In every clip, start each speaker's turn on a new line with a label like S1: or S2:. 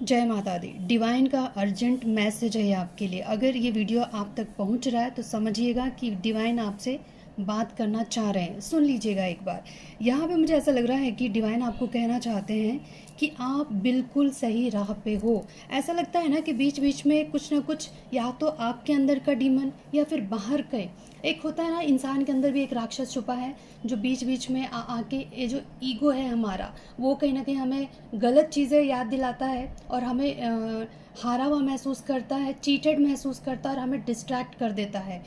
S1: जय माता दी। डिवाइन का अर्जेंट मैसेज है आपके लिए। अगर ये वीडियो आप तक पहुंच रहा है तो समझिएगा कि डिवाइन आपसे बात करना चाह रहे हैं। सुन लीजिएगा एक बार। यहाँ पे मुझे ऐसा लग रहा है कि डिवाइन आपको कहना चाहते हैं कि आप बिल्कुल सही राह पे हो। ऐसा लगता है ना कि बीच बीच में कुछ ना कुछ, या तो आपके अंदर का डीमन या फिर बाहर का। एक होता है ना, इंसान के अंदर भी एक राक्षस छुपा है जो बीच बीच में आके, ये जो ईगो है हमारा, वो कहीं ना कहीं हमें गलत चीज़ें याद दिलाता है और हमें हारा हुआ महसूस करता है, चीटेड महसूस करता है और हमें डिस्ट्रैक्ट कर देता है।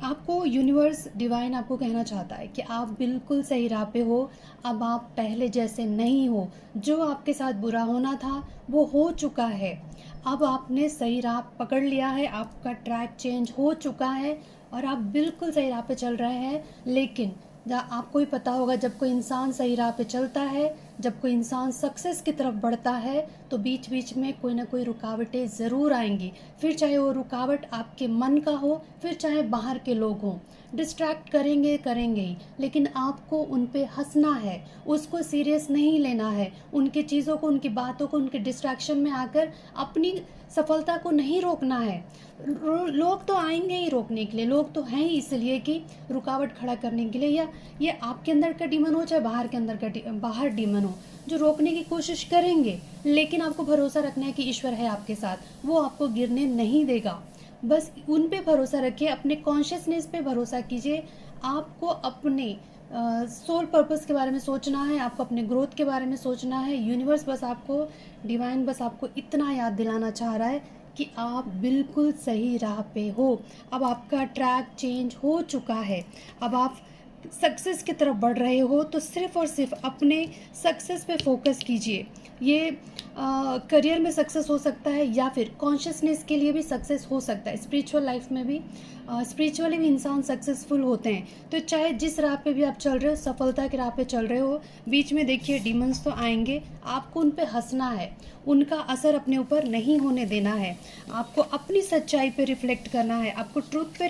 S1: आपको यूनिवर्स, डिवाइन आपको कहना चाहता है कि आप बिल्कुल सही राह पे हो। अब आप पहले जैसे नहीं हो। जो आपके साथ बुरा होना था वो हो चुका है। अब आपने सही राह पकड़ लिया है, आपका ट्रैक चेंज हो चुका है और आप बिल्कुल सही राह पे चल रहे हैं। लेकिन आपको ही पता होगा, जब कोई इंसान सही राह पे चलता है, जब कोई इंसान सक्सेस की तरफ बढ़ता है, तो बीच बीच में कोई ना कोई रुकावटें ज़रूर आएंगी। फिर चाहे वो रुकावट आपके मन का हो, फिर चाहे बाहर के लोग हों, डिस्ट्रैक्ट करेंगे करेंगे ही। लेकिन आपको उन पे हंसना है, उसको सीरियस नहीं लेना है, उनकी चीज़ों को, उनकी बातों को, उनके डिस्ट्रैक्शन में आकर अपनी सफलता को नहीं रोकना है। लोग तो आएंगे ही रोकने के लिए, लोग तो हैं ही इसलिए कि रुकावट खड़ा करने के लिए, या ये आपके अंदर का डीमन हो चाहे बाहर के अंदर का बाहर डीमन हो, जो रोकने की कोशिश करेंगे। लेकिन आपको भरोसा रखना है कि ईश्वर है आपके साथ, वो आपको गिरने नहीं देगा। बस उन पे भरोसा रखिए, अपने कॉन्शियसनेस पे भरोसा कीजिए। आपको अपने सोल पर्पस के बारे में सोचना है, आपको अपने ग्रोथ के बारे में सोचना है। यूनिवर्स बस आपको, डिवाइन बस आपको इतना याद दिलाना चाह रहा है कि आप बिल्कुल सही राह पे हो। अब आपका ट्रैक चेंज हो चुका है। अब आप सक्सेस की तरफ बढ़ रहे हो, तो सिर्फ और सिर्फ अपने सक्सेस पे फोकस कीजिए। ये करियर में सक्सेस हो सकता है या फिर कॉन्शियसनेस के लिए भी सक्सेस हो सकता है। स्पिरिचुअल लाइफ में भी, स्पिरिचुअली भी इंसान सक्सेसफुल होते हैं। तो चाहे जिस राह पे भी आप चल रहे हो, सफलता की राह पे चल रहे हो, बीच में देखिए डिमंस तो आएंगे, आपको उन पे हंसना है, उनका असर अपने ऊपर नहीं होने देना है। आपको अपनी सच्चाई पे रिफ्लेक्ट करना है, आपको ट्रूथ पे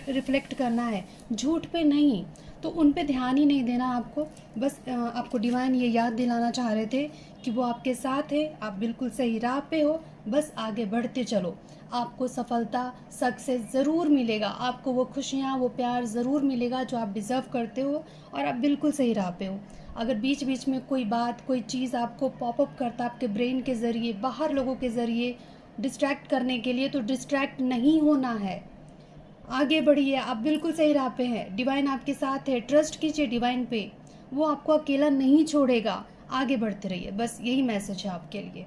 S1: रिफ्लेक्ट करना है, झूठ पे नहीं। तो उन पे ध्यान ही नहीं देना आपको। बस आपको डिवाइन ये याद दिलाना चाह रहे थे कि वो आपके साथ है, आप बिल्कुल सही राह पे हो, बस आगे बढ़ते चलो। आपको सफलता, सक्सेस ज़रूर मिलेगा, आपको वो खुशियाँ, वो प्यार ज़रूर मिलेगा जो आप डिज़र्व करते हो, और आप बिल्कुल सही राह पे हो। अगर बीच बीच में कोई बात, कोई चीज़ आपको पॉपअप करता है आपके ब्रेन के ज़रिए, बाहर लोगों के ज़रिए डिस्ट्रैक्ट करने के लिए, तो डिस्ट्रैक्ट नहीं होना है, आगे बढ़िए। आप बिल्कुल सही राह पे हैं, डिवाइन आपके साथ है। ट्रस्ट कीजिए डिवाइन पे, वो आपको अकेला नहीं छोड़ेगा। आगे बढ़ते रहिए, बस यही मैसेज है आपके लिए।